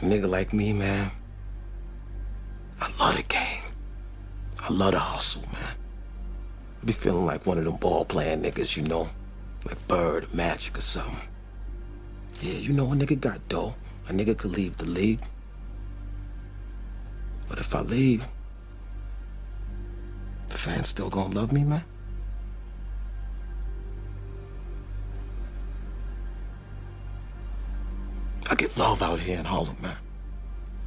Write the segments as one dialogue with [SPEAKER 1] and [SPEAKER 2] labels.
[SPEAKER 1] A nigga like me, man, I love the game. I love the hustle, man. I be feeling like one of them ball-playing niggas, you know? Like Bird or Magic or something. Yeah, you know, a nigga got dough. A nigga could leave the league. But if I leave, the fans still gonna love me, man? I get love out here in Harlem, man.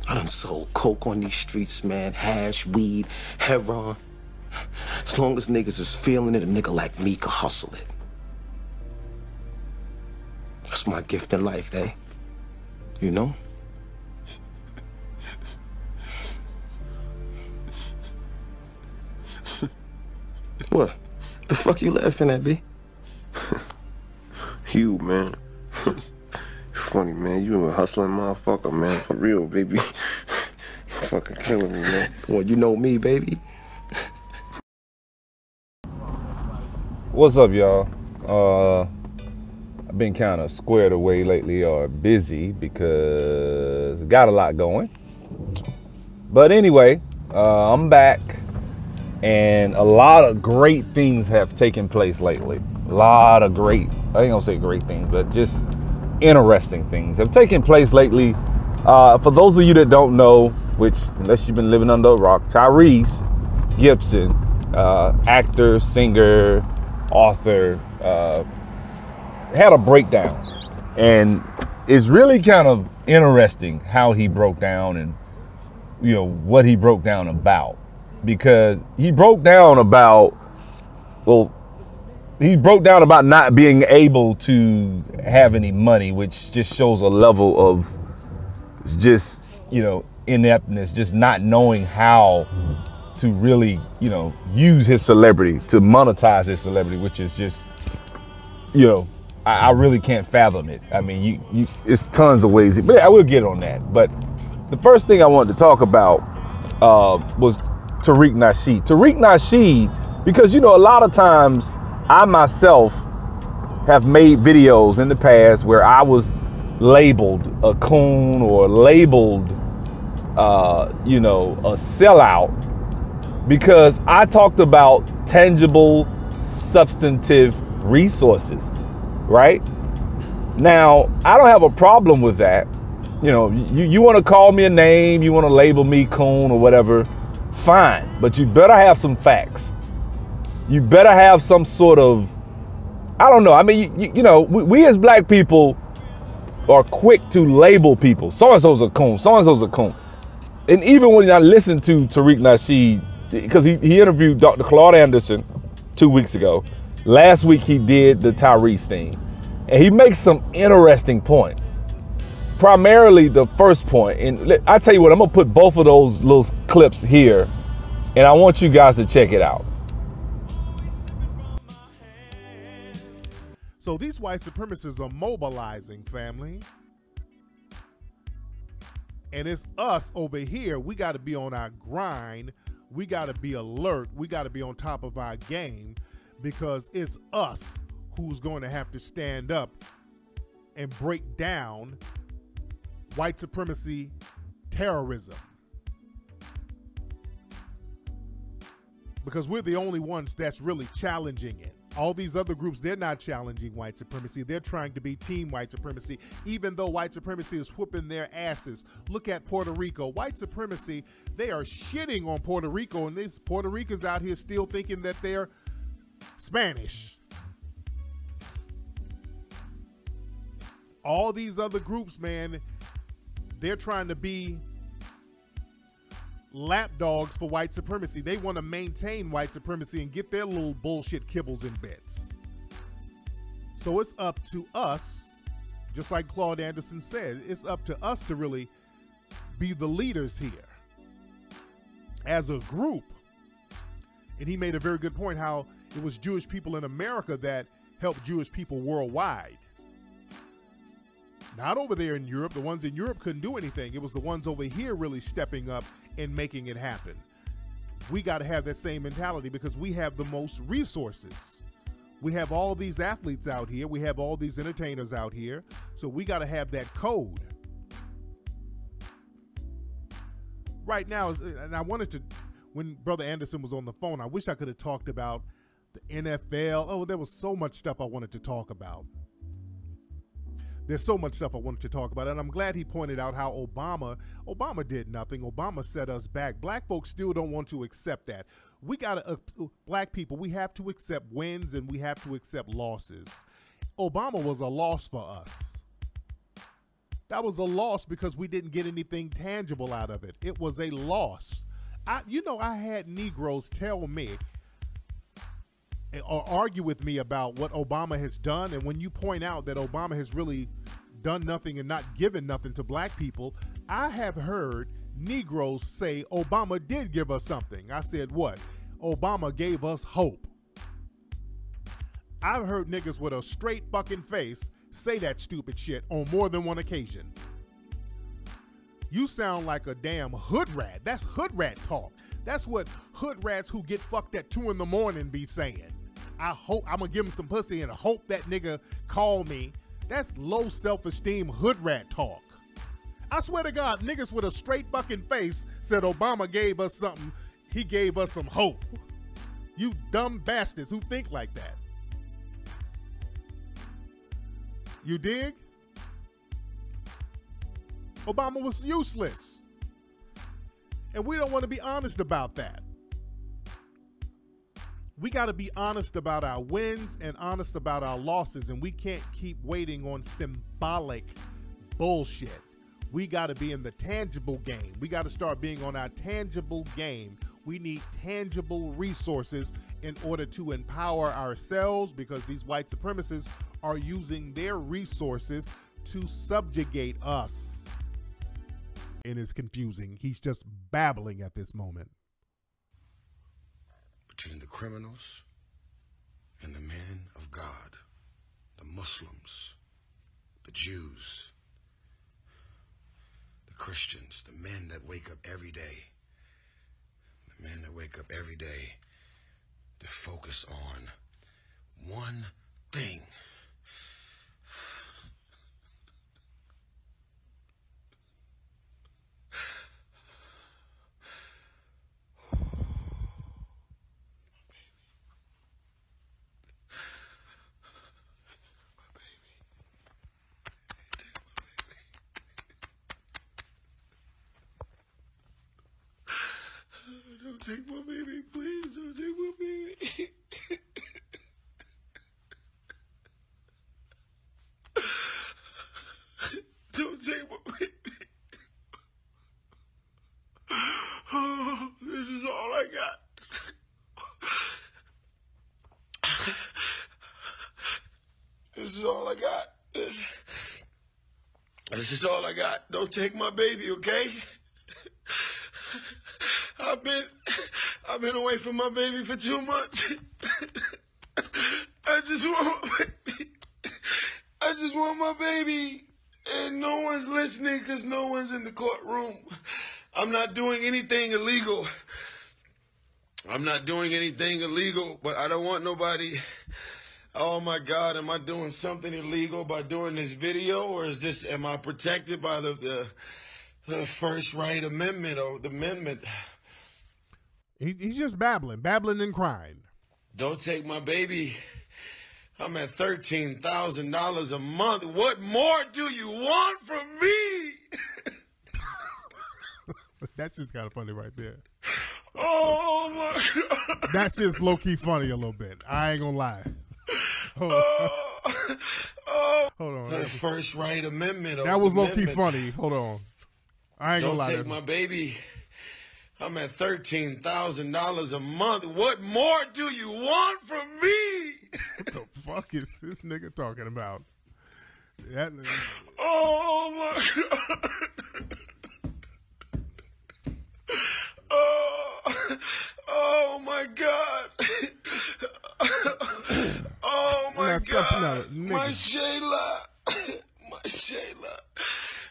[SPEAKER 1] I done sold coke on these streets, man. Hash, weed, heroin. As long as niggas is feeling it, a nigga like me can hustle it. That's my gift in life, eh? You know? What? The fuck you laughing at, B?
[SPEAKER 2] You, man. Funny, man. You a hustling motherfucker, man. For real, baby. You fucking killing me, man.
[SPEAKER 1] Well, you know me, baby.
[SPEAKER 3] What's up, y'all? I've been kind of squared away lately, or busy, because got a lot going. But anyway, I'm back, and a lot of great things have taken place lately. A lot of great, I ain't gonna say great things, but just interesting things have taken place lately. For those of you that don't know, which unless you've been living under a rock, Tyrese Gibson, actor, singer, author, had a breakdown, and it's really kind of interesting how he broke down, and you know what he broke down about, because he broke down about, well, he broke down about not being able to have any money, which just shows a level of just, you know, ineptness, just not knowing how to really, you know, use his celebrity to monetize his celebrity, which is just, you know, I really can't fathom it. I mean, you it's tons of ways, but I will get on that. But the first thing I wanted to talk about was Tariq Nasheed. Tariq Nasheed, because, you know, a lot of times I myself have made videos in the past where I was labeled a coon or labeled, you know, a sellout, because I talked about tangible, substantive resources, right? Now, I don't have a problem with that. You know, you want to call me a name, you want to label me coon or whatever, fine, but you better have some facts. You better have some sort of, I don't know. I mean, you know, we as black people are quick to label people. So-and-so's a coon, so-and-so's a coon. And even when I listened to Tariq Nasheed, because he interviewed Dr. Claude Anderson 2 weeks ago. Last week he did the Tyrese thing. And he makes some interesting points. Primarily the first point, and I tell you what, I'm gonna put both of those little clips here, and I want you guys to check it out.
[SPEAKER 4] So these white supremacists are mobilizing, family. And it's us over here. We got to be on our grind. We got to be alert. We got to be on top of our game, because it's us who's going to have to stand up and break down white supremacy terrorism. Because we're the only ones that's really challenging it. All these other groups, they're not challenging white supremacy. They're trying to be team white supremacy, even though white supremacy is whooping their asses. Look at Puerto Rico. White supremacy, they are shitting on Puerto Rico, and these Puerto Ricans out here still thinking that they're Spanish. All these other groups, man, they're trying to be lapdogs for white supremacy. They want to maintain white supremacy and get their little bullshit kibbles and bits. So it's up to us, just like Claude Anderson said, it's up to us to really be the leaders here as a group. And he made a very good point how it was Jewish people in America that helped Jewish people worldwide. Not over there in Europe. The ones in Europe couldn't do anything. It was the ones over here really stepping up and making it happen. We got to have that same mentality because we have the most resources. We have all these athletes out here. We have all these entertainers out here. So we got to have that code. right now, and I wanted to, when Brother Anderson was on the phone, I wish I could have talked about the NFL. Oh, there was so much stuff I wanted to talk about. There's so much stuff I wanted to talk about, and I'm glad he pointed out how Obama did nothing. Obama set us back. Black folks still don't want to accept that. We gotta, black people, we have to accept wins and we have to accept losses. Obama was a loss for us. That was a loss because we didn't get anything tangible out of it. It was a loss. I had Negroes tell me or argue with me about what Obama has done, and when you point out that Obama has really done nothing and not given nothing to black people, I have heard Negroes say Obama did give us something. I said, what? Obama gave us hope. I've heard niggas with a straight fucking face say that stupid shit on more than one occasion. You sound like a damn hood rat. That's hood rat talk. That's what hood rats who get fucked at 2 a.m. be saying. I hope I'm gonna give him some pussy and hope that nigga call me. That's low self-esteem hood rat talk. I swear to God, niggas with a straight fucking face said Obama gave us something. He gave us some hope. You dumb bastards who think like that. You dig? Obama was useless. And we don't want to be honest about that. We got to be honest about our wins and honest about our losses, and we can't keep waiting on symbolic bullshit. We got to be in the tangible game. We got to start being on our tangible game. We need tangible resources in order to empower ourselves, because these white supremacists are using their resources to subjugate us. And it's confusing. He's just babbling at this moment.
[SPEAKER 5] Between the criminals and the men of God, the Muslims, the Jews, the Christians, the men that wake up every day, to focus on one thing. Don't take my baby, please. Don't take my baby. Don't take my baby. Oh, this is all I got. This is all I got. This is all I got. Don't take my baby, okay? I've been away from my baby for 2 months. I just want my baby. And no one's listening because no one's in the courtroom. I'm not doing anything illegal. But I don't want nobody. Oh my God, am I doing something illegal by doing this video, or am I protected by the First Right Amendment or the amendment?
[SPEAKER 4] He's just babbling and crying.
[SPEAKER 5] Don't take my baby. I'm at $13,000 a month. What more do you want from me?
[SPEAKER 4] That's just kind of funny right there.
[SPEAKER 5] Oh my God.
[SPEAKER 4] That's just low-key funny a little bit. I ain't gonna lie. Hold on.
[SPEAKER 5] The First Right Amendment.
[SPEAKER 4] That was low-key funny. Hold on. I ain't gonna lie.
[SPEAKER 5] Don't take my baby. I'm at $13,000 a month. What more do you want from me?
[SPEAKER 4] What the fuck is this nigga talking about?
[SPEAKER 5] Oh my God. Oh my God. Oh my God. My Shayla. My Shayla.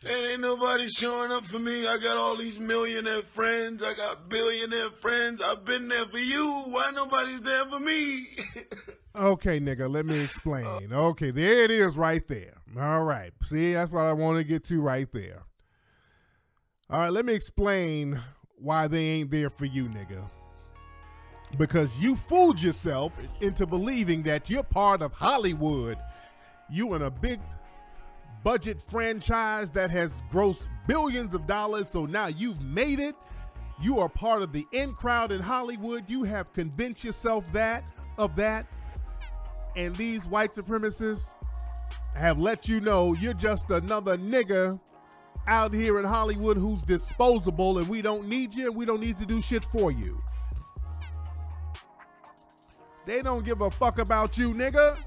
[SPEAKER 5] And ain't nobody showing up for me. I got all these millionaire friends. I got billionaire friends. I've been there for you. Why nobody's there for me?
[SPEAKER 4] Okay, nigga, let me explain. Okay, there it is right there. All right. See, that's what I want to get to right there. All right, let me explain why they ain't there for you, nigga. Because you fooled yourself into believing that you're part of Hollywood. You in a big budget franchise that has grossed billions of dollars, so now you've made it. You are part of the in crowd in Hollywood. You have convinced yourself of that. And these white supremacists have let you know you're just another nigga out here in Hollywood who's disposable, and we don't need you and we don't need to do shit for you. They don't give a fuck about you, nigga.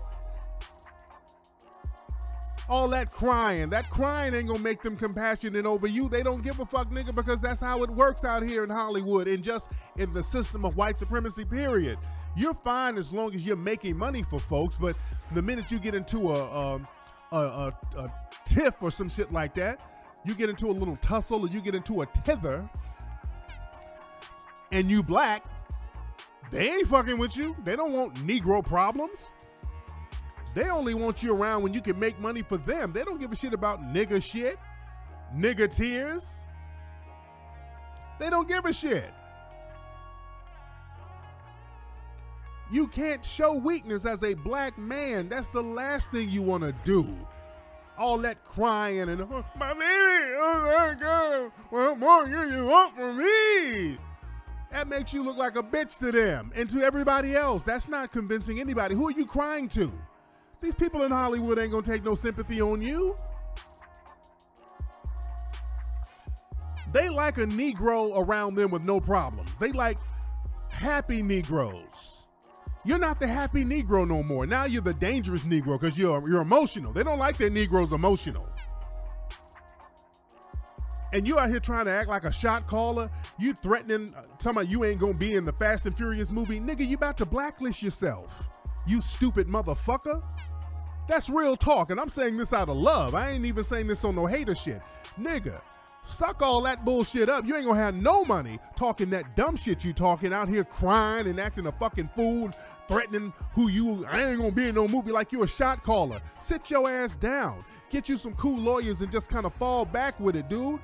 [SPEAKER 4] All that crying ain't gonna make them compassionate over you. They don't give a fuck, nigga, because that's how it works out here in Hollywood and just in the system of white supremacy, period. You're fine as long as you're making money for folks, but the minute you get into a tiff or some shit like that, you get into a little tussle or you get into a tither, and you black, they ain't fucking with you. They don't want Negro problems. They only want you around when you can make money for them. They don't give a shit about nigga shit, nigga tears. They don't give a shit. You can't show weakness as a black man. That's the last thing you want to do. All that crying and, oh, my baby, oh my God, what more do you want from me? That makes you look like a bitch to them and to everybody else. That's not convincing anybody. Who are you crying to? These people in Hollywood ain't gonna take no sympathy on you. They like a Negro around them with no problems. They like happy Negroes. You're not the happy Negro no more. Now you're the dangerous Negro because you're emotional. They don't like that Negro's emotional. And you out here trying to act like a shot caller. You threatening, talking about you ain't gonna be in the Fast and Furious movie. Nigga, you about to blacklist yourself. You stupid motherfucker. That's real talk, and I'm saying this out of love. I ain't even saying this on no hater shit. Nigga, suck all that bullshit up. You ain't gonna have no money talking that dumb shit you talking out here crying and acting a fucking fool, threatening I ain't gonna be in no movie like you a shot caller. Sit your ass down. Get you some cool lawyers and just kind of fall back with it, dude.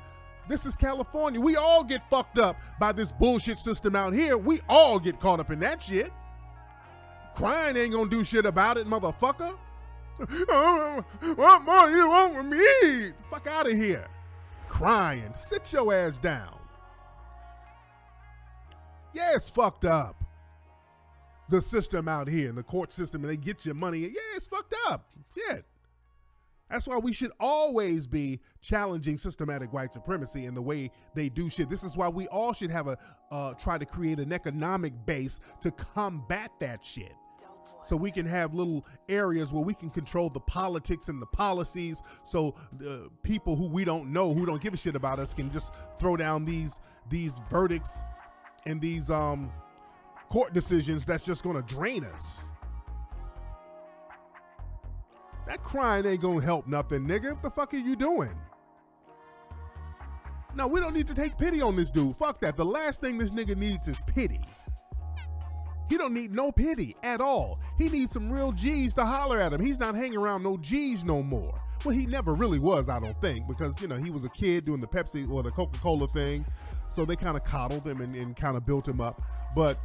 [SPEAKER 4] This is California. We all get fucked up by this bullshit system out here. We all get caught up in that shit. Crying ain't gonna do shit about it, motherfucker. What more you want from me? Fuck out of here. Crying. Sit your ass down. Yeah, it's fucked up. The system out here, in the court system, and they get your money. Yeah, it's fucked up. Shit. That's why we should always be challenging systematic white supremacy and the way they do shit. This is why we all should have try to create an economic base to combat that shit. So we can have little areas where we can control the politics and the policies, so the people who we don't know, who don't give a shit about us, can just throw down these verdicts and these court decisions that's just gonna drain us. That crying ain't gonna help nothing, nigga. What the fuck are you doing? No, we don't need to take pity on this dude. Fuck that. The last thing this nigga needs is pity. He don't need no pity at all. He needs some real G's to holler at him. He's not hanging around no G's no more. Well, he never really was, I don't think, because, you know, he was a kid doing the Pepsi or the Coca-Cola thing. So they kind of coddled him and kind of built him up. But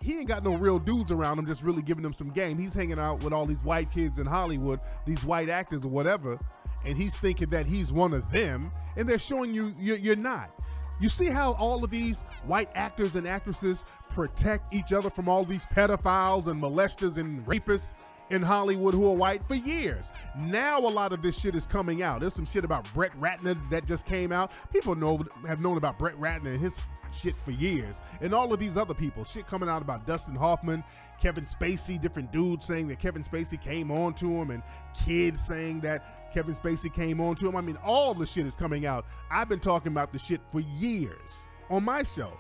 [SPEAKER 4] he ain't got no real dudes around him just really giving him some game. He's hanging out with all these white kids in Hollywood, these white actors or whatever, and he's thinking that he's one of them, and they're showing you you're not. You see how all of these white actors and actresses protect each other from all these pedophiles and molesters and rapists in Hollywood who are white for years. Now a lot of this shit is coming out. There's some shit about Brett Ratner that just came out. People have known about Brett Ratner and his shit for years. And all of these other people, shit coming out about Dustin Hoffman, Kevin Spacey, different dudes saying that Kevin Spacey came on to him, and kids saying that Kevin Spacey came on to him. I mean, all the shit is coming out. I've been talking about the shit for years on my show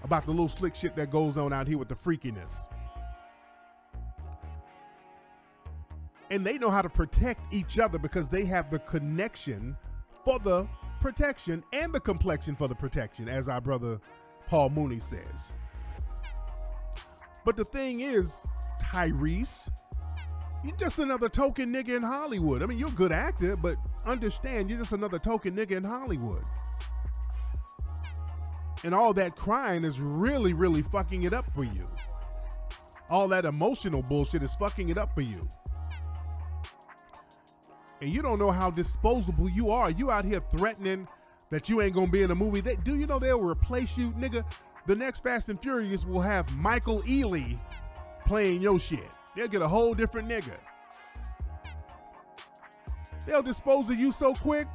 [SPEAKER 4] about the little slick shit that goes on out here with the freakiness. And they know how to protect each other because they have the connection for the protection and the complexion for the protection, as our brother Paul Mooney says. But the thing is, Tyrese, you're just another token nigga in Hollywood. I mean, you're a good actor, but understand, you're just another token nigga in Hollywood. And all that crying is really, really fucking it up for you. All that emotional bullshit is fucking it up for you. And you don't know how disposable you are. You out here threatening that you ain't gonna be in a movie. Do you know they'll replace you, nigga? The next Fast and Furious will have Michael Ealy playing your shit. They'll get a whole different nigga. They'll dispose of you so quick,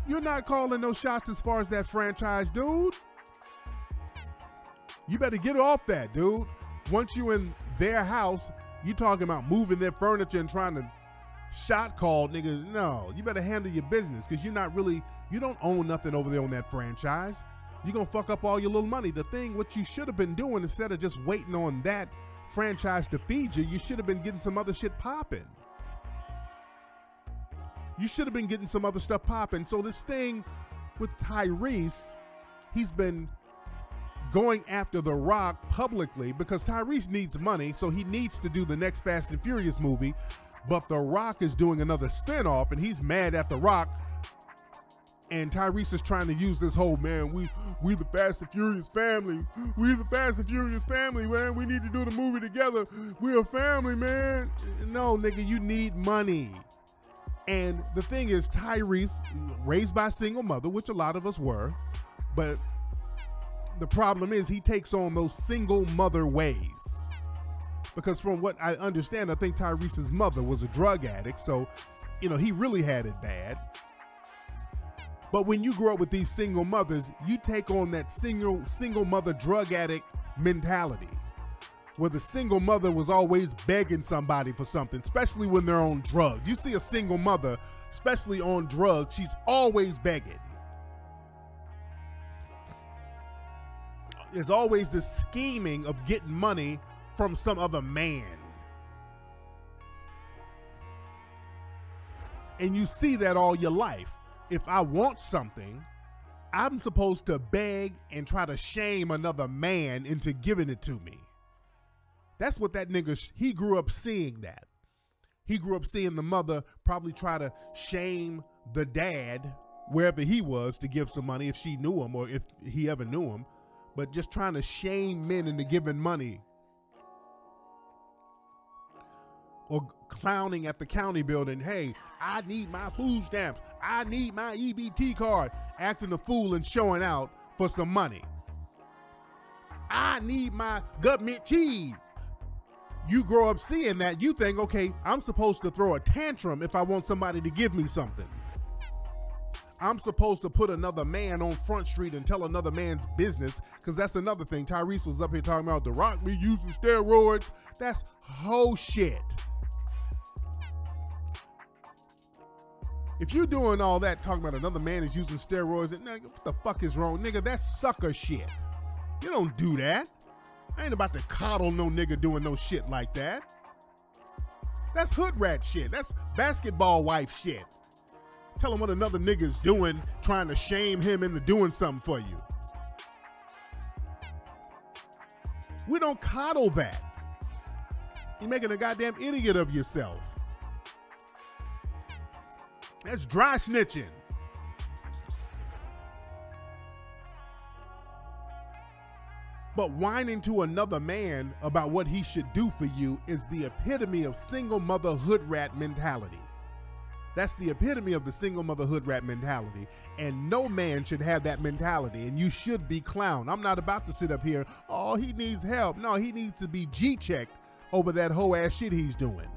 [SPEAKER 4] you're not calling no shots as far as that franchise, dude. You better get off that, dude. Once you in their house, you talking about moving their furniture and trying to shot call, nigga. No, you better handle your business, because you don't own nothing over there on that franchise. You're gonna fuck up all your little money. The thing, what you should have been doing, instead of just waiting on that franchise to feed you, you should have been getting some other shit popping. You should have been getting some other stuff popping. So this thing with Tyrese, he's been going after The Rock publicly because Tyrese needs money, so he needs to do the next Fast and Furious movie. But The Rock is doing another spinoff, and he's mad at The Rock. And Tyrese is trying to use this whole, man, we the Fast and Furious family. We the Fast and Furious family, man. We need to do the movie together. We're a family, man. No, nigga, you need money. And the thing is, Tyrese, raised by a single mother, which a lot of us were, but the problem is he takes on those single mother ways. Because from what I understand, I think Tyrese's mother was a drug addict, so, he really had it bad. But when you grow up with these single mothers, you take on that single mother drug addict mentality, where the single mother was always begging somebody for something, especially when they're on drugs. You see a single mother, especially on drugs, she's always begging. There's always this scheming of getting money from some other man. And you see that all your life. If I want something, I'm supposed to beg and try to shame another man into giving it to me. That's what that nigga, he grew up seeing that. He grew up seeing the mother probably try to shame the dad, wherever he was, to give some money if she knew him or if he ever knew him, but just trying to shame men into giving money. Or clowning at the county building, hey, I need my food stamps, I need my EBT card, acting a fool and showing out for some money. I need my government cheese. You grow up seeing that, you think, okay, I'm supposed to throw a tantrum if I want somebody to give me something. I'm supposed to put another man on Front Street and tell another man's business, because that's another thing. Tyrese was up here talking about The Rock be using steroids. That's whole shit. If you're doing all that, talking about another man is using steroids, and what the fuck is wrong? Nigga, that's sucker shit. You don't do that. I ain't about to coddle no nigga doing no shit like that. That's hood rat shit. That's basketball wife shit. Tell him what another nigga's doing, trying to shame him into doing something for you. We don't coddle that. You're making a goddamn idiot of yourself. That's dry snitching. But whining to another man about what he should do for you is the epitome of single mother hood rat mentality. That's the epitome of the single mother hood rat mentality. And no man should have that mentality, and you should be clowned. I'm not about to sit up here, oh, he needs help. No, he needs to be G-checked over that whole ass shit he's doing.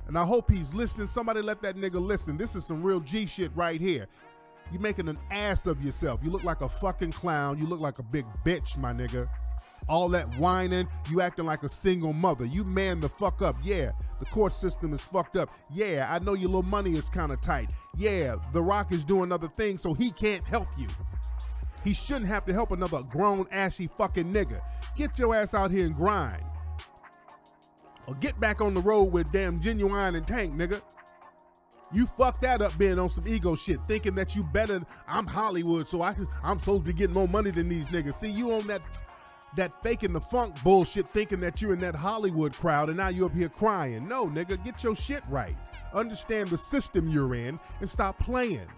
[SPEAKER 4] And I hope he's listening. Somebody let that nigga listen. This is some real G shit right here. You're making an ass of yourself. You look like a fucking clown. You look like a big bitch, my nigga. All that whining, you acting like a single mother. You man the fuck up. Yeah, the court system is fucked up. Yeah, I know your little money is kind of tight. Yeah, The Rock is doing other things, so he can't help you. He shouldn't have to help another grown, ashy fucking nigga. Get your ass out here and grind. Or get back on the road with damn Genuine and Tank, nigga. You fucked that up being on some ego shit, thinking that you better, I'm Hollywood, so I'm supposed to be getting more money than these niggas. See, you on that faking the funk bullshit, thinking that you're in that Hollywood crowd, and now you up here crying. No, nigga, get your shit right. Understand the system you're in and stop playing.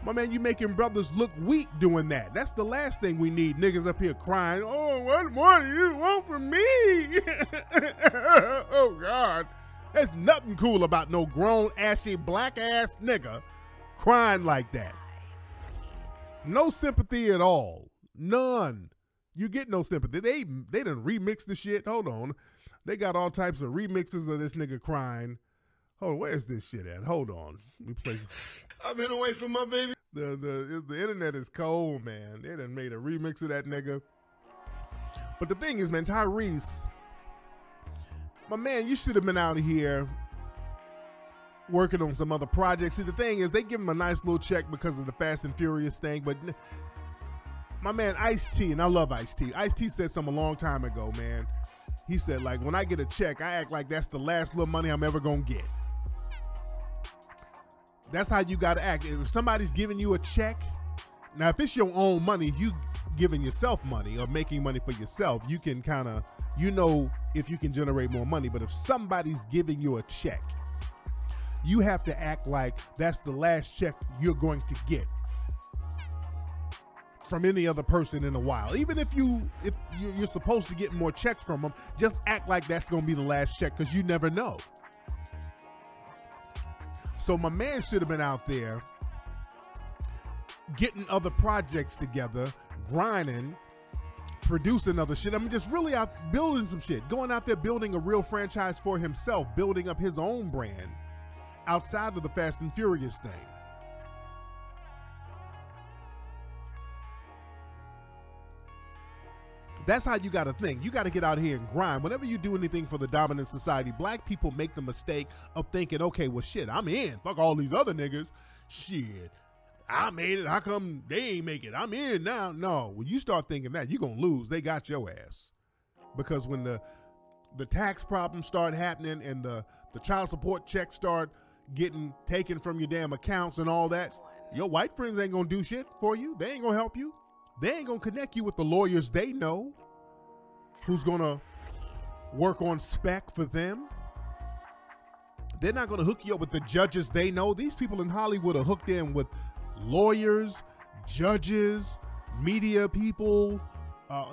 [SPEAKER 4] My man, you making brothers look weak doing that. That's the last thing we need. Niggas up here crying, oh, what more do you want from me? Oh, God. There's nothing cool about no grown, ashy, black-ass nigga crying like that. No sympathy at all. None. You get no sympathy. They done remixed the shit. Hold on. They got all types of remixes of this nigga crying. Hold on, where's this shit at? Hold on. Let me play.
[SPEAKER 5] I've been away from my baby.
[SPEAKER 4] The internet is cold, man. They done made a remix of that nigga. But the thing is, man, Tyrese, my man, you should have been out here working on some other projects. See, the thing is, they give him a nice little check because of the Fast and Furious thing, but my man Ice-T, and I love Ice-T. Ice-T said something a long time ago, man. He said, like, when I get a check, I act like that's the last little money I'm ever gonna get. That's how you gotta act. If somebody's giving you a check, now if it's your own money, you giving yourself money or making money for yourself, you can kind of, you know, if you can generate more money. But if somebody's giving you a check, you have to act like that's the last check you're going to get from any other person in a while. Even if you're supposed to get more checks from them, just act like that's gonna be the last check, because you never know. So my man should have been out there getting other projects together, grinding, producing other shit. I mean, just really out building some shit, going out there building a real franchise for himself, building up his own brand outside of the Fast and Furious thing. That's how you got to think. You got to get out here and grind. Whenever you do anything for the dominant society, black people make the mistake of thinking, okay, well, shit, I'm in. Fuck all these other niggas. Shit, I made it. How come they ain't make it? I'm in now. No, when you start thinking that, you're going to lose. They got your ass. Because when the tax problems start happening and the child support checks start getting taken from your damn accounts and all that, your white friends ain't going to do shit for you. They ain't going to help you. They ain't gonna connect you with the lawyers they know who's gonna work on spec for them. They're not gonna hook you up with the judges they know. These people in Hollywood are hooked in with lawyers, judges, media people.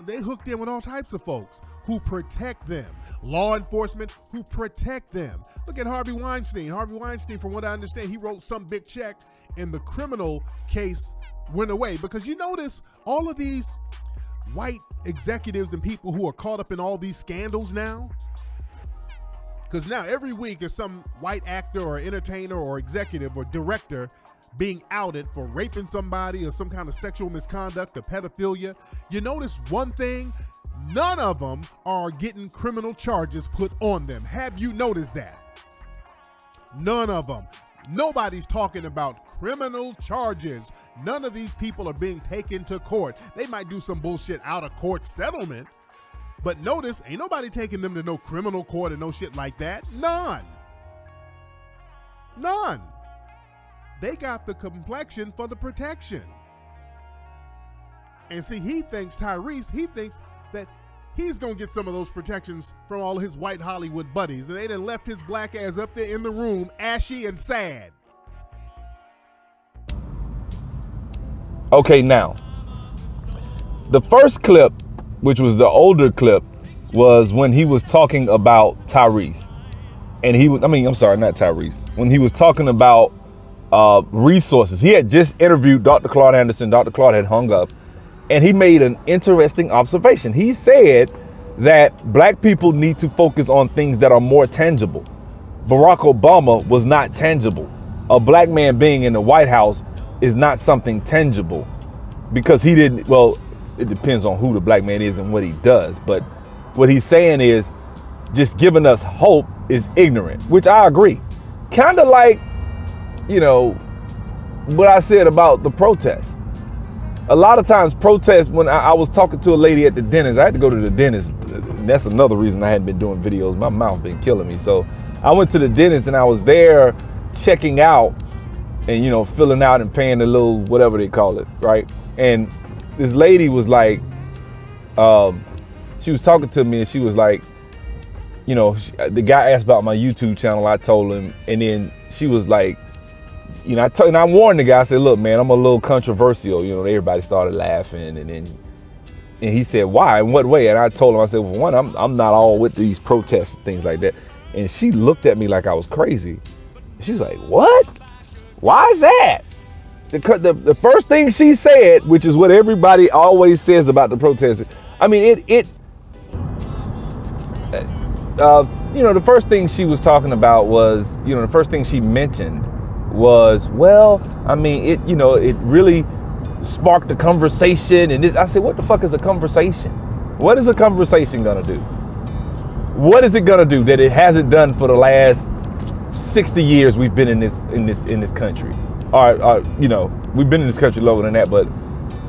[SPEAKER 4] They hooked in with all types of folks who protect them. Law enforcement who protect them. Look at Harvey Weinstein. Harvey Weinstein, from what I understand, he wrote some big check and the criminal case went away, because you notice all of these white executives and people who are caught up in all these scandals now, because now every week is some white actor or entertainer or executive or director being outed for raping somebody or some kind of sexual misconduct or pedophilia. You notice one thing, none of them are getting criminal charges put on them. Have you noticed that? None of them. Nobody's talking about criminal charges. None of these people are being taken to court. They might do some bullshit out of court settlement, but notice, ain't nobody taking them to no criminal court and no shit like that. None. None. They got the complexion for the protection. And see, he thinks, Tyrese, he thinks that he's gonna get some of those protections from all his white Hollywood buddies. And they done left his black ass up there in the room, ashy and sad.
[SPEAKER 3] Okay, now, the first clip, which was the older clip, was when he was talking about Tyrese. And he was, I'm sorry, not Tyrese. When he was talking about resources. He had just interviewed Dr. Claude Anderson. Dr. Claude had hung up. And he made an interesting observation. He said that black people need to focus on things that are more tangible. Barack Obama was not tangible. A black man being in the White House is not something tangible, because he didn't, well, it depends on who the black man is and what he does. But what he's saying is just giving us hope is ignorant, which I agree. Kind of like, you know, what I said about the protests. A lot of times protests, when I was talking to a lady at the dentist, I had to go to the dentist. That's another reason I hadn't been doing videos. My mouth been killing me. So I went to the dentist and I was there checking out and, you know, filling out and paying the little, whatever they call it, right? And this lady was like, she was talking to me and she was like, you know, the guy asked about my YouTube channel. I told him, and then she was like, you know, I warned the guy. I said, look, man, I'm a little controversial. You know, everybody started laughing, and he said, why? In what way? And I told him, I said, well, one, I'm not all with these protests and things like that. And she looked at me like I was crazy. She was like, what? Why is that? The first thing she said, which is what everybody always says about the protests. I mean, you know, the first thing she was talking about was, you know, the first thing she mentioned was, well, I mean, it, you know, it really sparked a conversation. And this, I said, what the fuck is a conversation? What is a conversation gonna do? What is it gonna do that it hasn't done for the last 60 years we've been in this country? Or you know, we've been in this country longer than that, but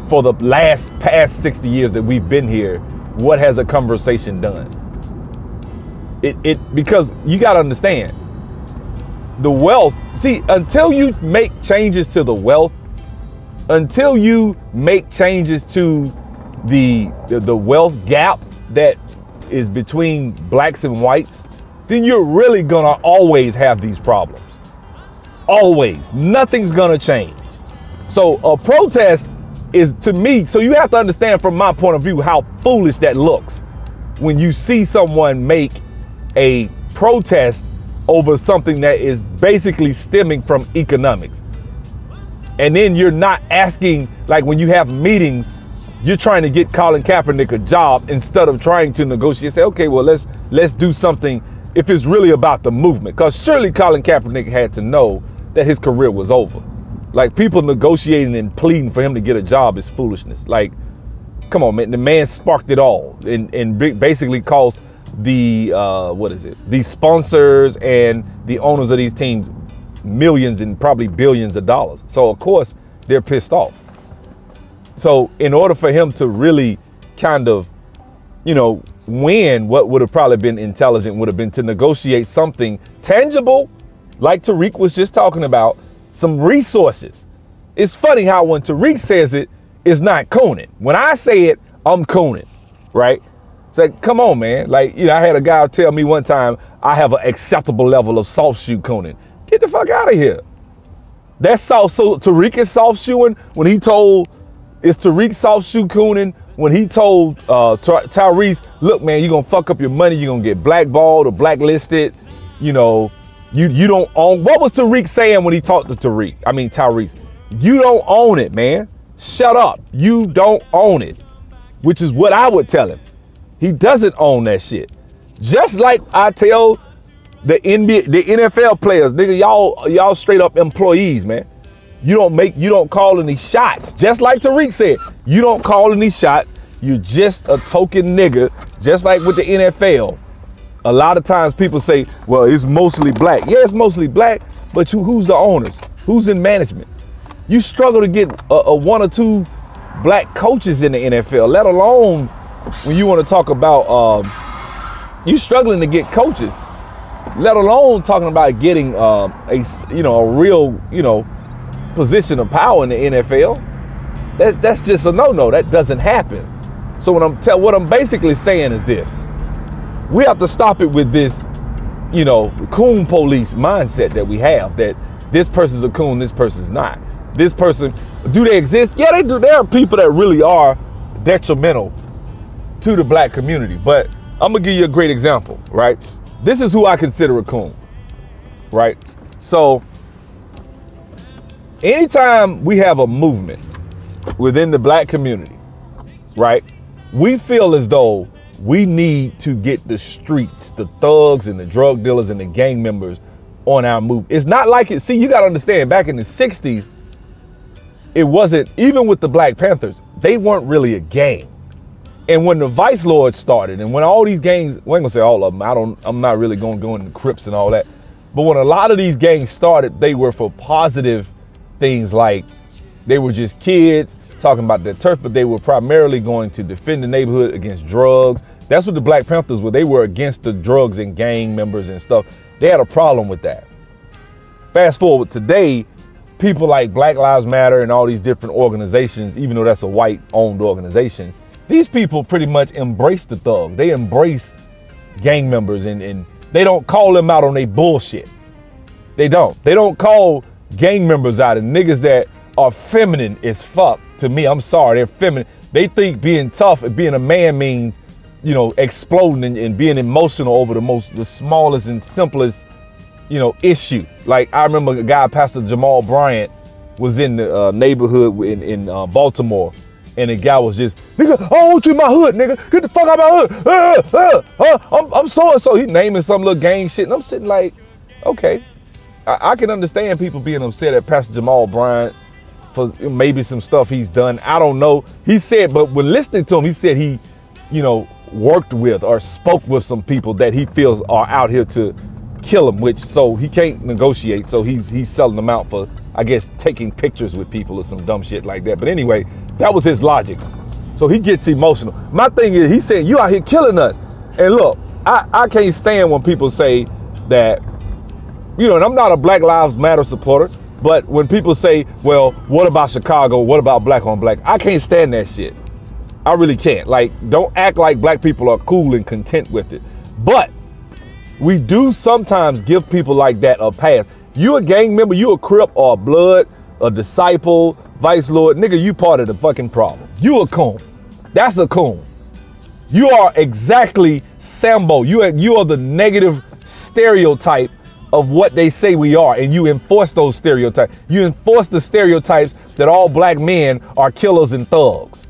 [SPEAKER 3] for the past 60 years that we've been here, what has a conversation done? Because you gotta understand, the wealth, see, until you make changes to the wealth, until you make changes to the wealth gap that is between blacks and whites, then you're really gonna always have these problems. Always. Nothing's gonna change. So a protest is, to me, so you have to understand from my point of view how foolish that looks when you see someone make a protest over something that is basically stemming from economics. And then you're not asking, like when you have meetings, you're trying to get Colin Kaepernick a job instead of trying to negotiate. Say, okay, well, let's do something if it's really about the movement. Because surely Colin Kaepernick had to know that his career was over. Like, people negotiating and pleading for him to get a job is foolishness. Like, come on, man. The man sparked it all and basically cost the, the sponsors and the owners of these teams millions and probably billions of dollars. So, of course, they're pissed off. So in order for him to really kind of, you know, win, what would have probably been intelligent would have been to negotiate something tangible, like Tariq was just talking about, some resources. It's funny how when Tariq says it, it's not cooning. When I say it, I'm cooning, right? It's like, come on, man. Like, you know, I had a guy tell me one time, I have an acceptable level of soft shoe cooning. Get the fuck out of here. That's soft. So Tariq is soft shoeing when he told, is Tariq soft shoe cooning when he told Tyrese, look, man, you're gonna fuck up your money, you're gonna get blackballed or blacklisted, you know, you don't own. What was Tariq saying when he talked to Tyrese? You don't own it, man. Shut up. You don't own it, which is what I would tell him. He doesn't own that shit. Just like I tell the NFL players, nigga, y'all straight up employees, man. You don't call any shots. Just like Tariq said, you don't call any shots. You're just a token nigga, just like with the NFL. A lot of times people say, well, it's mostly black. Yeah, it's mostly black, but who's the owners? Who's in management? You struggle to get a one or two black coaches in the NFL, let alone when you want to talk about, you struggling to get coaches, let alone talking about getting a real, position of power in the NFL. That's just a no-no. That doesn't happen. So what I'm basically saying is this: we have to stop it with this, coon police mindset that we have, that this person's a coon, this person's not. This person, do they exist? Yeah, they do. There are people that really are detrimental to the black community. But I'm gonna give you a great example, right? This is who I consider a coon, right? So anytime we have a movement within the black community, right, we feel as though we need to get the streets, the thugs and the drug dealers and the gang members on our move. It's not like it. See, you got to understand, back in the 60s, it wasn't, even with the Black Panthers, they weren't really a gang. And when the Vice Lords started, and when all these gangs, we ain't gonna say all of them, I'm not really gonna go into Crips and all that, but when a lot of these gangs started, they were for positive things, like they were just kids talking about their turf, but they were primarily going to defend the neighborhood against drugs. That's what the Black Panthers were. They were against the drugs and gang members and stuff. They had a problem with that. Fast forward today, people like Black Lives Matter and all these different organizations, even though that's a white-owned organization, these people pretty much embrace the thug. They embrace gang members, and they don't call them out on their bullshit. They don't. They don't call gang members out, and niggas that are feminine as fuck. To me, I'm sorry, they're feminine. They think being tough and being a man means, you know, exploding and being emotional over the smallest and simplest, you know, issue. Like I remember a guy, Pastor Jamal Bryant, was in the neighborhood in Baltimore, and the guy was just, nigga, I don't want you in my hood, nigga. Get the fuck out of my hood. I'm so and so. He naming some little gang shit, and I'm sitting like, okay, I can understand people being upset at Pastor Jamal Bryant for maybe some stuff he's done. I don't know. He said, but when listening to him, he said he, you know, worked with or spoke with some people that he feels are out here to kill him, which so he can't negotiate. So he's selling them out for, I guess, taking pictures with people or some dumb shit like that. But anyway, that was his logic. So he gets emotional. My thing is, he said, you out here killing us. And look, I can't stand when people say that, you know, and I'm not a Black Lives Matter supporter, but when people say, well, what about Chicago? What about black on black? I can't stand that shit. I really can't. Like, don't act like black people are cool and content with it. But we do sometimes give people like that a pass. You a gang member, you a Crip or a Blood, a Disciple, Vice Lord, nigga, you part of the fucking problem. You a coon. That's a coon. You are exactly Sambo. You are the negative stereotype of what they say we are, and you enforce those stereotypes. You enforce the stereotypes that all black men are killers and thugs,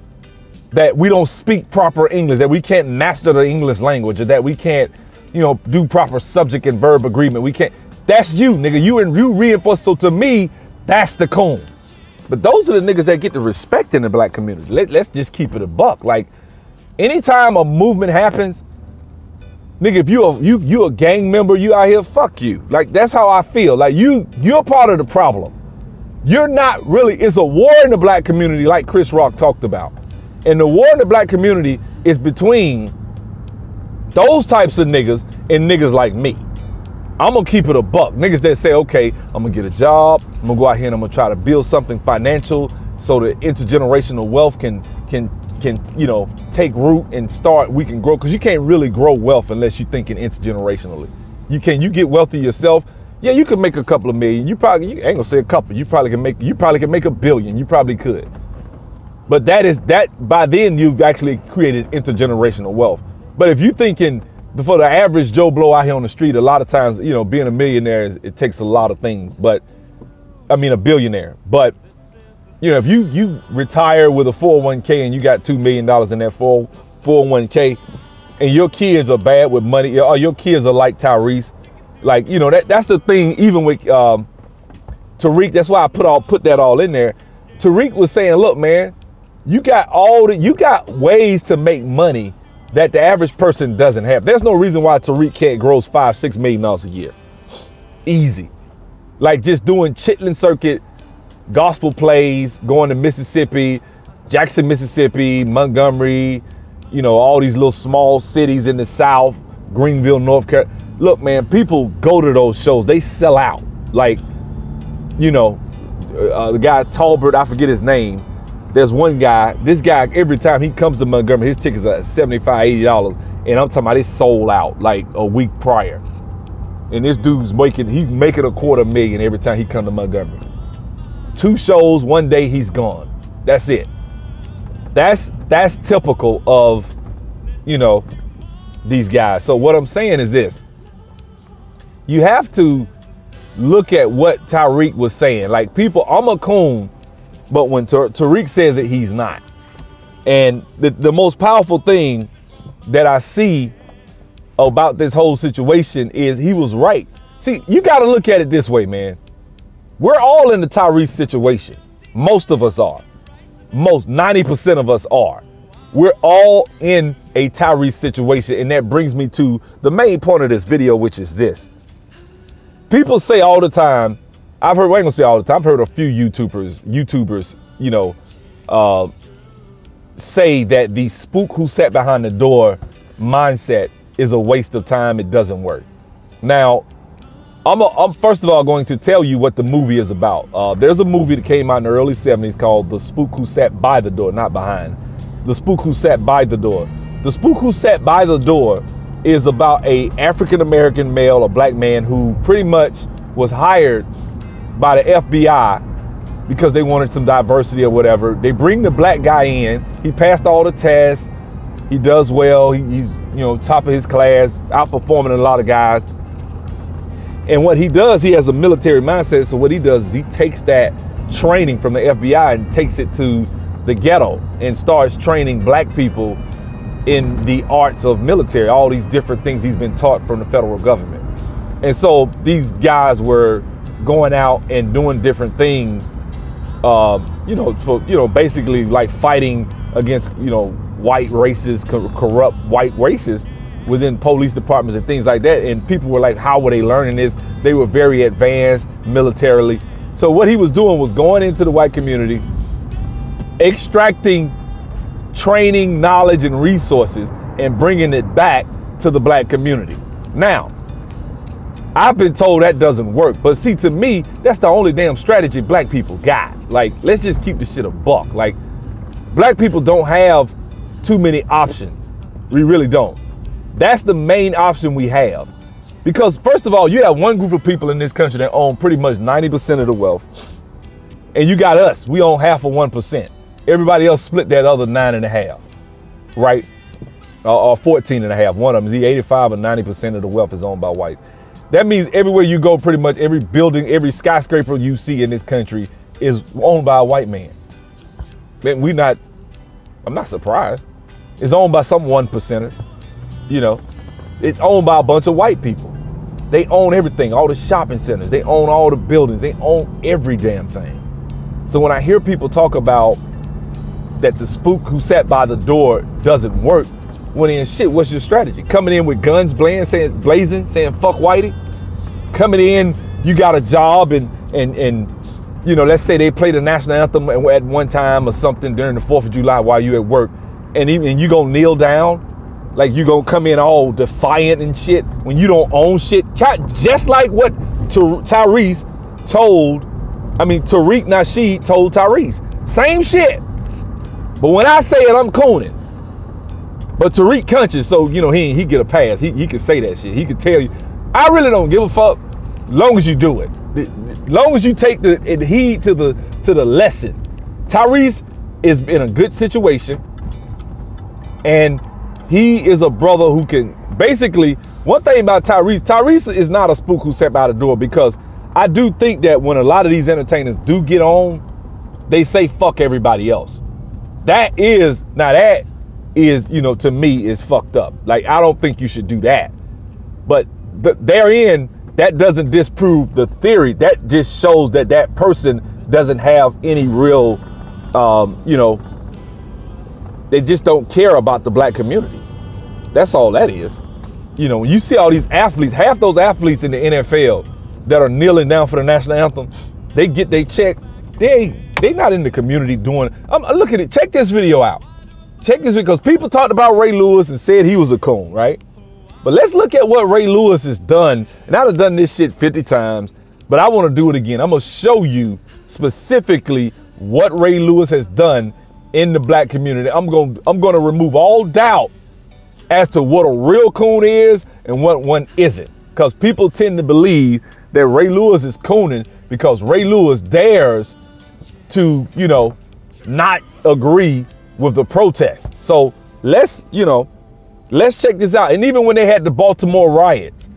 [SPEAKER 3] that we don't speak proper English, that we can't master the English language, or that we can't, you know, do proper subject and verb agreement. We can't. That's you, nigga. You reinforce. So to me, that's the coon. But those are the niggas that get the respect in the black community. Let's just keep it a buck. Like, anytime a movement happens, nigga, if you a gang member, you out here, fuck you. Like, that's how I feel. Like, you're part of the problem. You're not really. It's a war in the black community, like Chris Rock talked about. And the war in the black community is between those types of niggas and niggas like me. I'm gonna keep it a buck. Niggas that say, okay, I'm gonna get a job, I'm gonna go out here and I'm gonna try to build something financial so the intergenerational wealth can you know, take root and start, we can grow. Cause you can't really grow wealth unless you're thinking intergenerationally. You get wealthy yourself. Yeah, you can make a couple of million. You ain't gonna say a couple. You probably can make $1 billion. You probably could. But that by then you've actually created intergenerational wealth. But if you thinking for the average Joe Blow out here on the street, a lot of times, you know, being a millionaire it takes a lot of things. But I mean, a billionaire. But you know, if you retire with a 401k and you got $2 million in that 401k, and your kids are bad with money, or your kids are like Tyrese, like, you know, that's the thing. Even with Tariq, that's why I put that all in there. Tariq was saying, look, man, you got ways to make money that the average person doesn't have. There's no reason why Tariq can't gross $5-6 million a year. Easy. Like just doing Chitlin Circuit gospel plays, going to Mississippi, Jackson, Mississippi, Montgomery, you know, all these little small cities in the South, Greenville, North Carolina. Look, man, people go to those shows. They sell out. Like, you know, the guy Talbert, I forget his name. There's one guy, this guy, every time he comes to Montgomery, his tickets are $75, $80. And I'm talking about, it's sold out like a week prior. And this dude's making $250,000 every time he come to Montgomery. 2 shows, 1 day, he's gone. That's it. That's typical of, you know, these guys. So what I'm saying is this. You have to look at what Tariq was saying. Like, people, I'm a coon, but when Tariq says it, he's not. And the most powerful thing that I see about this whole situation is he was right. See, you got to look at it this way, man. We're all in the Tyrese situation. Most of us are. 90% of us are. We're all in a Tyrese situation. And that brings me to the main point of this video, which is this. People say all the time, I ain't gonna say all the time, I've heard a few YouTubers, you know, say that the spook who sat behind the door mindset is a waste of time. It doesn't work. Now, I'm first of all going to tell you what the movie is about. There's a movie that came out in the early 70s called The Spook Who Sat By the Door, not behind. The Spook Who Sat By the Door. The Spook Who Sat By the Door is about a African-American male, a black man who pretty much was hired by the FBI because they wanted some diversity or whatever. They bring the black guy in. He passed all the tests. He does well. He's, you know, top of his class, outperforming a lot of guys. And what he does, he has a military mindset. So what he does is he takes that training from the FBI and takes it to the ghetto and starts training black people in the arts of military, all these different things he's been taught from the federal government. And so these guys were going out and doing different things, you know, for, you know, basically like fighting against, you know, white racists, corrupt white racists within police departments and things like that. And people were like, how were they learning this? They were very advanced militarily. So what he was doing was going into the white community, extracting training, knowledge, and resources, and bringing it back to the black community. Now, I've been told that doesn't work, but see, to me, that's the only damn strategy black people got. Like, let's just keep this shit a buck. Like, black people don't have too many options. We really don't. That's the main option we have. Because first of all, you have one group of people in this country that own pretty much 90% of the wealth. And you got us, we own half of 1%. Everybody else split that other 9.5, right? Or 14.5. One of them is 85 or 90% of the wealth is owned by whites. That means everywhere you go, pretty much every building, every skyscraper you see in this country is owned by a white man. Then I'm not surprised. It's owned by some 1%er, you know. It's owned by a bunch of white people. They own everything, all the shopping centers. They own all the buildings. They own every damn thing. So when I hear people talk about that the spook who sat by the door doesn't work, well then shit, what's your strategy? Coming in with guns blazing, saying fuck whitey? Coming in, you got a job and you know, let's say they play the national anthem at one time or something during the 4th of July while you at work, and you gonna kneel down? Like you gonna come in all defiant and shit when you don't own shit? Just like what Tariq Nasheed told Tyrese. Same shit. But when I say it, I'm cooning. But Tariq conscious, so you know he get a pass. He can say that shit. He can tell you, I really don't give a fuck. Long as you do it, long as you take the heed to the lesson. Tyrese is in a good situation, and he is a brother who can basically. One thing about Tyrese is not a spook who sat by the door, because I do think that when a lot of these entertainers do get on, they say fuck everybody else. That is, you know, to me is fucked up. Like, I don't think you should do that. But therein, that doesn't disprove the theory. That just shows that that person doesn't have any real, you know, they just don't care about the black community. That's all that is. You know, when you see all these athletes, half those athletes in the NFL that are kneeling down for the national anthem, they get their check. They not in the community doing. Look at it. Check this video out. Check this, because people talked about Ray Lewis and said he was a coon, right? But let's look at what Ray Lewis has done. And I've done this shit 50 times, but I want to do it again. I'm going to show you specifically what Ray Lewis has done in the black community. I'm going to remove all doubt as to what a real coon is and what one isn't. Because people tend to believe that Ray Lewis is cooning because Ray Lewis dares to, you know, not agree with the protest. So let's check this out. And even when they had the Baltimore riots,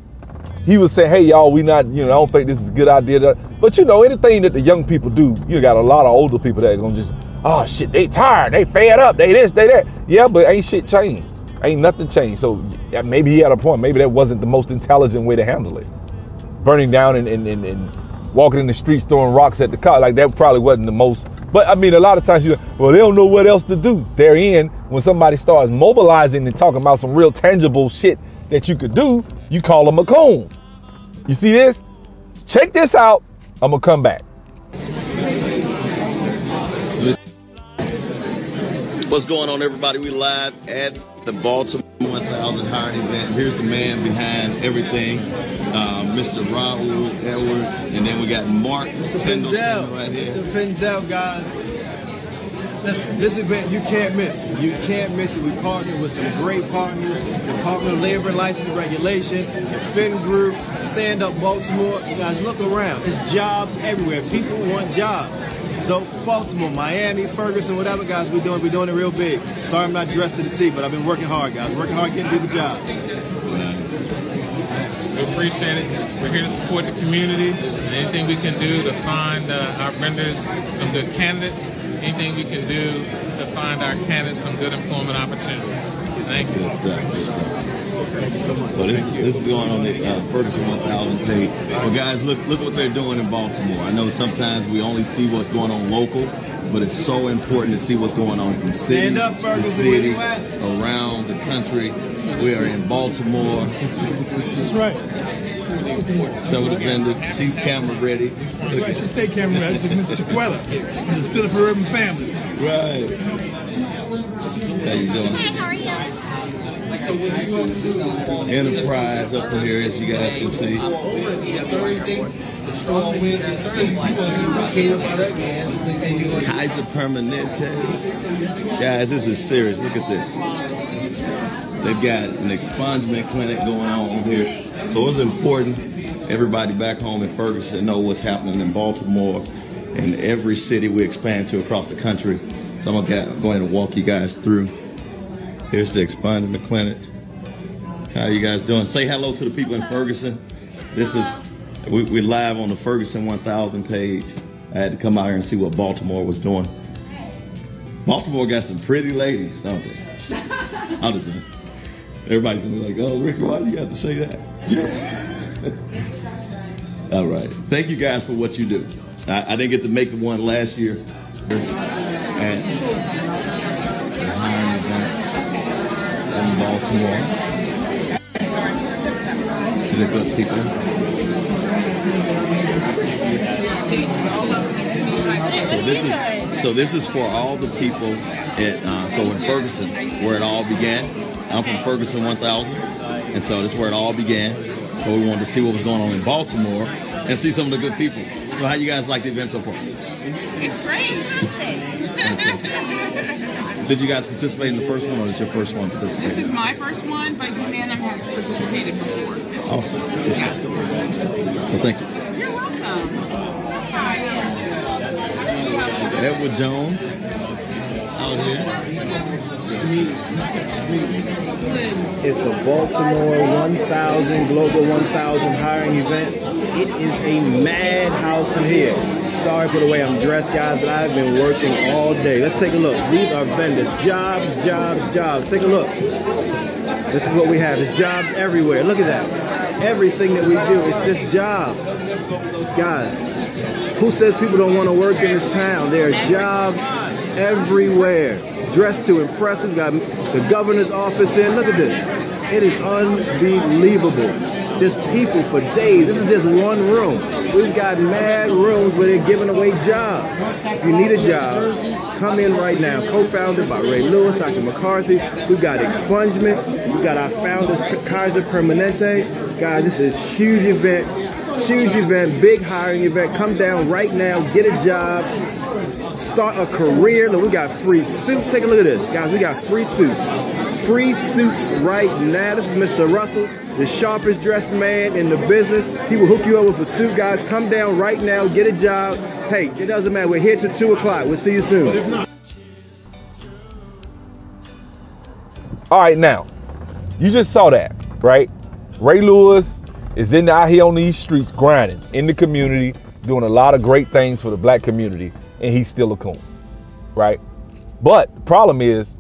[SPEAKER 3] he was saying, hey, y'all, we not, you know, I don't think this is a good idea. But, you know, anything that the young people do, you got a lot of older people that are going to just, oh, shit, they tired, they fed up, they this, they that. Yeah, but ain't shit changed. Ain't nothing changed. So yeah, maybe he had a point. Maybe that wasn't the most intelligent way to handle it. Burning down and walking in the streets throwing rocks at the car, like that probably wasn't the most. But I mean, a lot of times they don't know what else to do. Therein, when somebody starts mobilizing and talking about some real tangible shit that you could do, you call them a coon. You see this? Check this out. I'm gonna come back.
[SPEAKER 6] What's going on, everybody? We live at the Baltimore 1000 hiring event. Here's the man behind everything, Mr. Raul Edwards, and then we got Mark
[SPEAKER 7] Mr. Pendel
[SPEAKER 6] right here.
[SPEAKER 7] Mr. Pendel, guys. This event you can't miss. You can't miss it. We partnered with some great partners. Department of Labor and License and Regulation, the Finn Group, Stand Up Baltimore. You guys, look around. It's jobs everywhere. People want jobs. So Baltimore, Miami, Ferguson, whatever, guys, we're doing it real big. Sorry I'm not dressed to the T, but I've been working hard, guys. Working hard getting people jobs.
[SPEAKER 8] We appreciate it. We're here to support the community. And anything we can do to find our vendors some good candidates, anything we can do to find our candidates some good employment opportunities. Thank you.
[SPEAKER 6] Good stuff. Good stuff. Thank you so much. So this is going on the Ferguson 1000 page. Well, guys, look what they're doing in Baltimore. I know sometimes we only see what's going on local, but it's so important to see what's going on from city to city, around the country. We are in Baltimore.
[SPEAKER 9] That's right.
[SPEAKER 6] Some of the vendors. She's camera ready.
[SPEAKER 9] That's right. She stay camera ready. That's Mr. Chiquella from the Center for Urban Families.
[SPEAKER 6] Right. How you doing?
[SPEAKER 10] Hey, how are you?
[SPEAKER 6] Enterprise up in here, as you guys can see. Kaiser Permanente. Guys, this is serious. Look at this. They've got an expungement clinic going on over here. So it's important everybody back home in Ferguson know what's happening in Baltimore and every city we expand to across the country. So I'm going to walk you guys through. Here's the expungement clinic. How you guys doing? Say hello to the people in Ferguson. This is, we're live on the Ferguson 1000 page. I had to come out here and see what Baltimore was doing. Baltimore got some pretty ladies, don't they? I'm just saying. Everybody's gonna be like, oh, Ricky, why do you have to say that? All right. Thank you guys for what you do. I didn't get to make the one last year. And in Baltimore. They're good people. So this is for all the people so in Ferguson, where it all began. I'm from Ferguson 1000, and so this is where it all began. So we wanted to see what was going on in Baltimore and see some of the good people. So how you guys like the event so far?
[SPEAKER 10] It's great.
[SPEAKER 6] Did you guys participate in the first one, or is your first one participating?
[SPEAKER 11] This is my first one, but Humana has participated before.
[SPEAKER 6] Awesome.
[SPEAKER 11] Yes.
[SPEAKER 6] Well, thank you.
[SPEAKER 11] You're welcome.
[SPEAKER 6] Edward Jones out here.
[SPEAKER 7] It's the Baltimore 1000 Global 1000 hiring event. It is a madhouse in here. Sorry for the way I'm dressed, guys, but I've been working all day. Let's take a look. These are vendors. Jobs, jobs, jobs. Take a look. This is what we have. It's jobs everywhere. Look at that. Everything that we do is just jobs. Guys, who says people don't want to work in this town? There are jobs everywhere. Dressed to impress. We've got the governor's office in. Look at this. It is unbelievable. Just people for days. This is just one room. We've got mad rooms where they're giving away jobs. If you need a job, come in right now. Co-founded by Ray Lewis, Dr. McCarthy. We've got expungements. We've got our founders, Kaiser Permanente. Guys, this is a huge event. Huge event, big hiring event. Come down right now, get a job, start a career. Look, we got free suits. Take a look at this, guys. We got free suits. Free suits right now. This is Mr. Russell, the sharpest dressed man in the business. He will hook you up with a suit, guys. Come down right now, get a job. Hey, it doesn't matter. We're here till 2 o'clock. We'll see you soon.
[SPEAKER 3] All right, now, you just saw that, right? Ray Lewis is out here on these streets grinding in the community, doing a lot of great things for the black community, and he's still a coon, right? But the problem is,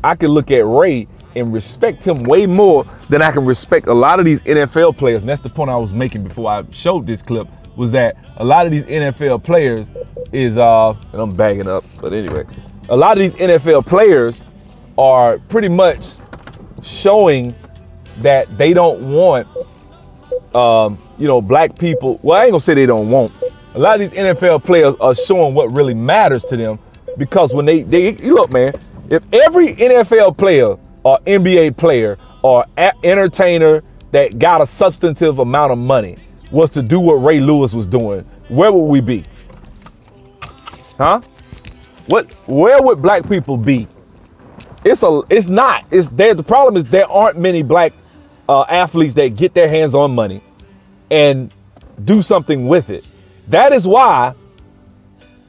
[SPEAKER 3] I can look at Ray and respect him way more than I can respect a lot of these NFL players. And that's the point I was making before I showed this clip, was that a lot of these NFL players is, and I'm bagging up, but anyway, a lot of these NFL players are pretty much showing that they don't want black people. Well, I ain't gonna say they don't want. A lot of these NFL players are showing what really matters to them, because when they look, man, if every NFL player or NBA player or entertainer that got a substantive amount of money was to do what Ray Lewis was doing, where would we be? Huh? Where would black people be? It's not. It's there. The problem is there aren't many black athletes that get their hands on money and do something with it. That is why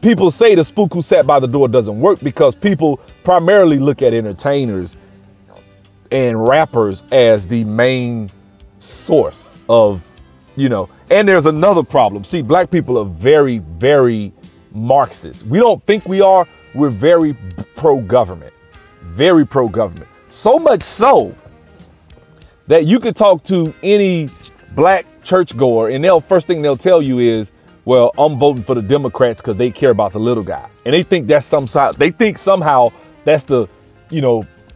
[SPEAKER 3] people say the spook who sat by the door doesn't work, because people primarily look at entertainers and rappers as the main source of, and there's another problem. See, black people are very, very Marxist. We don't think we are. We're very pro-government, very pro-government. So much so that you could talk to any black churchgoer and first thing they'll tell you is, well, I'm voting for the Democrats because they care about the little guy. And they think that's somehow that's the,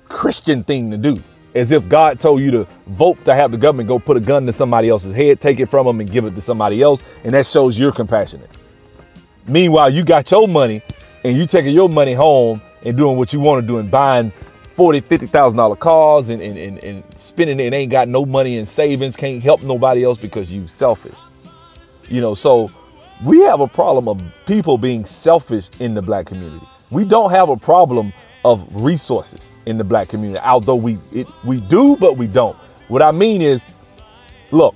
[SPEAKER 3] Christian thing to do. As if God told you to vote to have the government go put a gun to somebody else's head, take it from them and give it to somebody else. And that shows you're compassionate. Meanwhile, you got your money and you taking your money home and doing what you want to do and buying $40,000, $50,000 cars and spending it and ain't got no money in savings, can't help nobody else because you selfish. So we have a problem of people being selfish in the black community. We don't have a problem of resources in the black community, although we do, but we don't. What I mean is, look,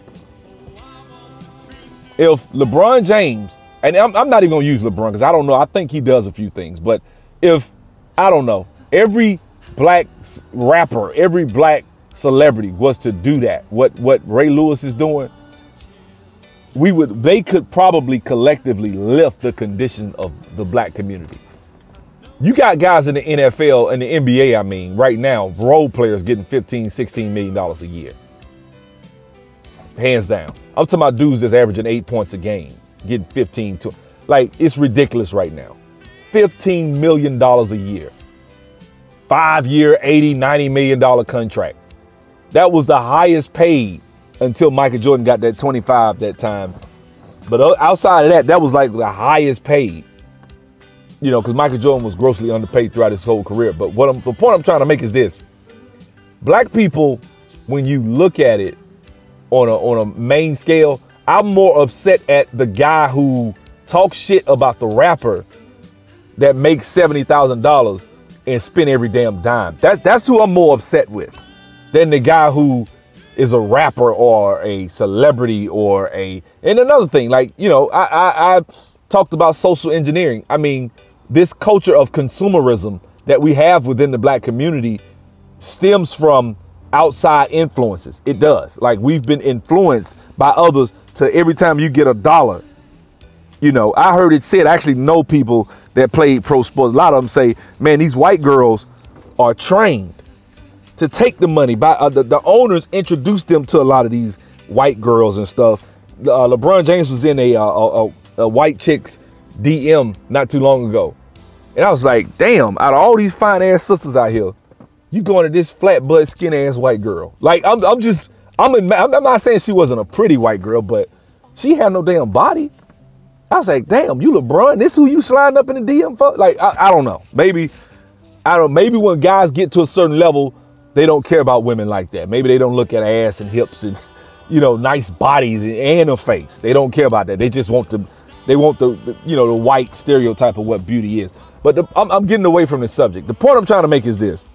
[SPEAKER 3] if LeBron James, and I'm not even gonna use LeBron because I don't know, I think he does a few things, but if, I don't know, every black rapper, every black celebrity was to do that, what Ray Lewis is doing, they could probably collectively lift the condition of the black community. You got guys in the NFL and the NBA, right now, role players getting $15, $16 million a year. Hands down. I'm talking about dudes that's averaging 8 points a game, getting 15 to, it's ridiculous right now. $15 million a year. 5-year, $80, $90 million contract. That was the highest paid until Michael Jordan got that 25 that time. But outside of that was the highest paid. Because Michael Jordan was grossly underpaid throughout his whole career. But the point I'm trying to make is this. Black people, when you look at it on a main scale, I'm more upset at the guy who talks shit about the rapper that makes $70,000 and spend every damn dime. That's who I'm more upset with than the guy who is a rapper or a celebrity and another thing, I've talked about social engineering. This culture of consumerism that we have within the black community stems from outside influences. It does. We've been influenced by others to every time you get $1. I heard it said, I actually know people that played pro sports. A lot of them say, man, these white girls are trained to take the money. By the owners introduced them to a lot of these white girls and stuff. LeBron James was in a white chick's DM not too long ago. And I was like, damn, out of all these fine ass sisters out here, you going to this flat butt, skin ass white girl. I'm not saying she wasn't a pretty white girl, but she had no damn body. I was like, damn, you LeBron, this who you sliding up in the DM for? I don't know. Maybe when guys get to a certain level, they don't care about women like that. Maybe they don't look at ass and hips and, nice bodies and a face. They don't care about that. They just want the white stereotype of what beauty is. But I'm getting away from the subject. The point I'm trying to make is this.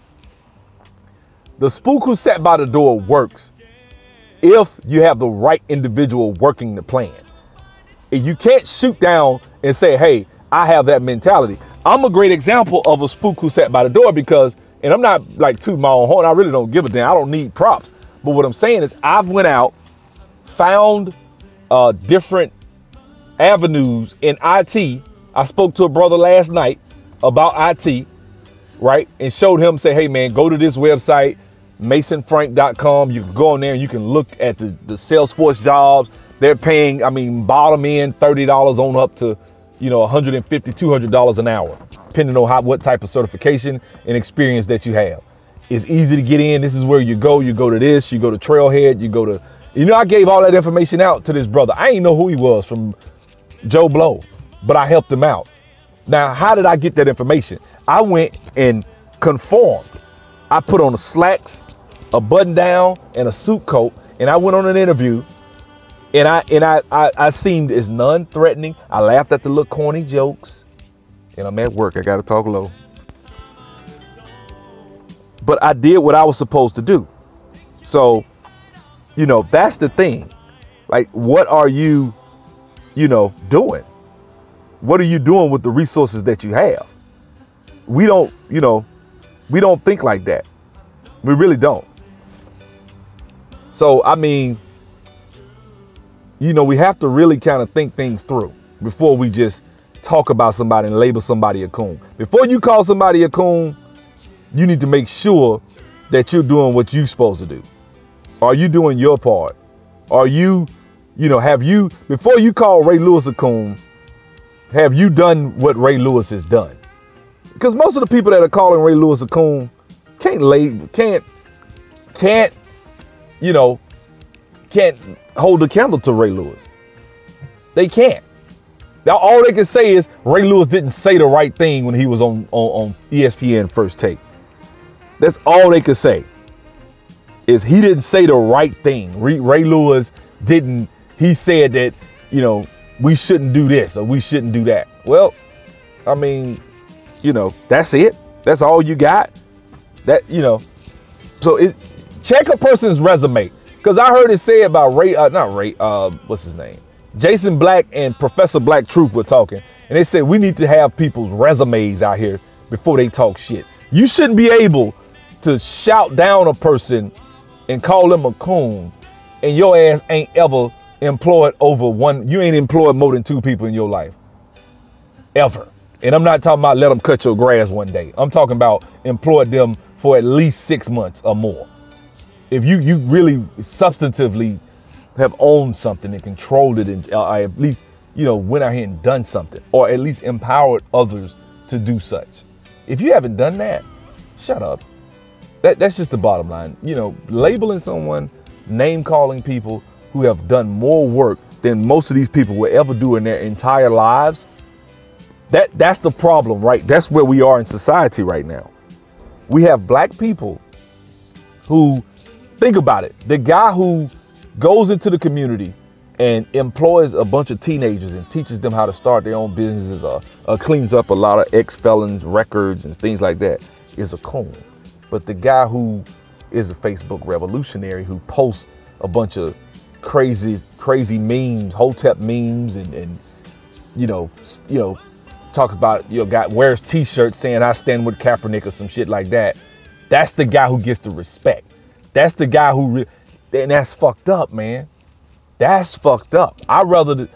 [SPEAKER 3] The spook who sat by the door works if you have the right individual working the plan. And you can't shoot down and say, hey, I have that mentality. I'm a great example of a spook who sat by the door because, and I'm not tooting my own horn, I really don't give a damn. I don't need props. But what I'm saying is I've went out, found different avenues in IT. I spoke to a brother last night about IT, right? And showed him, say, hey man, go to this website, masonfrank.com. You can go on there and you can look at the Salesforce jobs. They're paying, bottom end $30 on up to, $150, $200 an hour, depending on what type of certification and experience that you have. It's easy to get in. This is where you go. You go to this, you go to Trailhead, you go to, I gave all that information out to this brother. I ain't know who he was from Joe Blow, but I helped him out. Now, how did I get that information? I went and conformed. I put on the slacks, a button down, and a suit coat, and I went on an interview. And I seemed as non-threatening. I laughed at the little corny jokes. and I'm at work. I got to talk low. But I did what I was supposed to do. So, you know, that's the thing. Like, what are you, you know, doing? What are you doing with the resources that you have? We don't, you know, we don't think like that. We really don't. So, I mean, you know, we have to really kind of think things through before we just talk about somebody and label somebody a coon. Before you call somebody a coon, you need to make sure that you're doing what you're supposed to do. Are you doing your part? Are you, you know, have you, before you call Ray Lewis a coon, have you done what Ray Lewis has done? Because most of the people that are calling Ray Lewis a coon can't, you know, can't hold a candle to Ray Lewis. They can't. Now, all they can say is Ray Lewis didn't say the right thing when he was on ESPN First Take. That's all they could say, is he didn't say the right thing. Ray Lewis didn't, he said that, you know, we shouldn't do this or we shouldn't do that. Well, I mean, you know, that's it. That's all you got. That, you know, so check a person's resume. Because I heard it say about what's his name? Jason Black and Professor Black Truth were talking. And they said we need to have people's resumes out here before they talk shit. You shouldn't be able to shout down a person and call them a coon, and your ass ain't ever employed you ain't employed more than 2 people in your life. Ever. And I'm not talking about let them cut your grass one day. I'm talking about employed them for at least 6 months or more. If you really substantively have owned something and controlled it, and at least, you know, went out here and done something, or at least empowered others to do such. If you haven't done that, shut up. That's just the bottom line. You know, labeling someone, name calling people who have done more work than most of these people will ever do in their entire lives. That's the problem, right? That's where we are in society right now. We have black people who, think about it, the guy who goes into the community and employs a bunch of teenagers and teaches them how to start their own businesses, or cleans up a lot of ex-felons records and things like that, is a coon. But the guy who is a Facebook revolutionary, who posts a bunch of crazy memes, Hotep memes, and you know, talks about, you know, guy wears t-shirts saying I stand with Kaepernick or some shit like that. That's the guy who gets the respect. That's the guy who, and that's fucked up, man. That's fucked up. I'd rather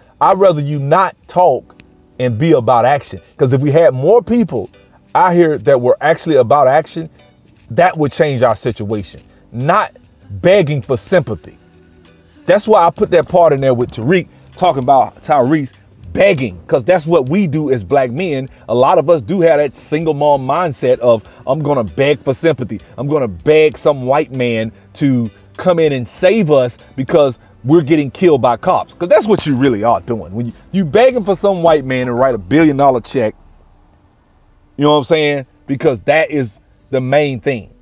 [SPEAKER 3] you not talk and be about action. Because if we had more people out here that were actually about action, that would change our situation. Not begging for sympathy. That's why I put that part in there with Tariq, talking about Tyrese begging, because that's what we do as black men. A lot of us do have that single mom mindset of, I'm going to beg for sympathy. I'm going to beg some white man to come in and save us because we're getting killed by cops. Because that's what you really are doing. When you begging for some white man to write $1 billion check, you know what I'm saying? Because that is the main thing.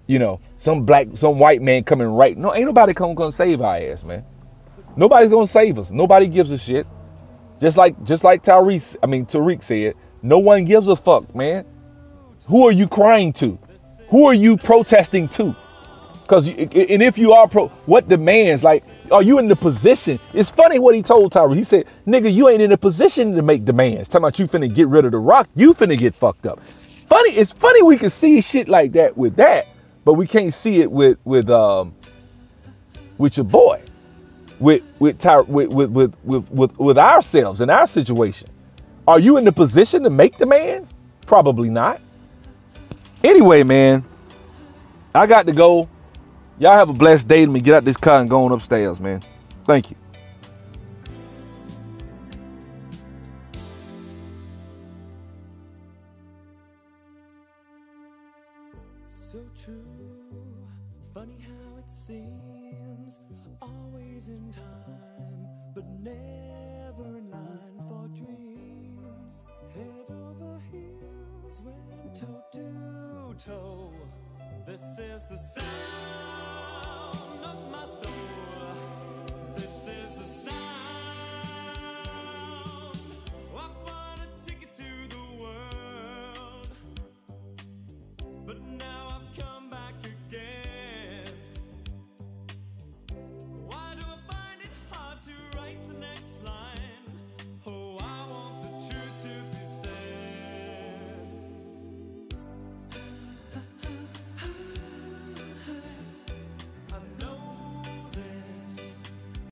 [SPEAKER 3] You know, some white man coming right. No, ain't nobody gonna save our ass, man. Nobody's gonna save us. Nobody gives a shit. Just like Tariq said, no one gives a fuck, man. Who are you crying to? Who are you protesting to? Because, and if you are what demands, like, are you in the position? It's funny what he told Tyree. He said, nigga, you ain't in a position to make demands. Talking about you finna get rid of the rock. You finna get fucked up. Funny. It's funny we can see shit like that with that, but we can't see it with your boy, with ourselves in our situation. Are you in the position to make demands? Probably not. Anyway, man, I got to go. Y'all have a blessed day. Let me get out this car and go on upstairs, man. Thank you.
[SPEAKER 10] So true, funny how it seems, always in time, but never in line for dreams. Head over heels, went toe to toe. This is the sound.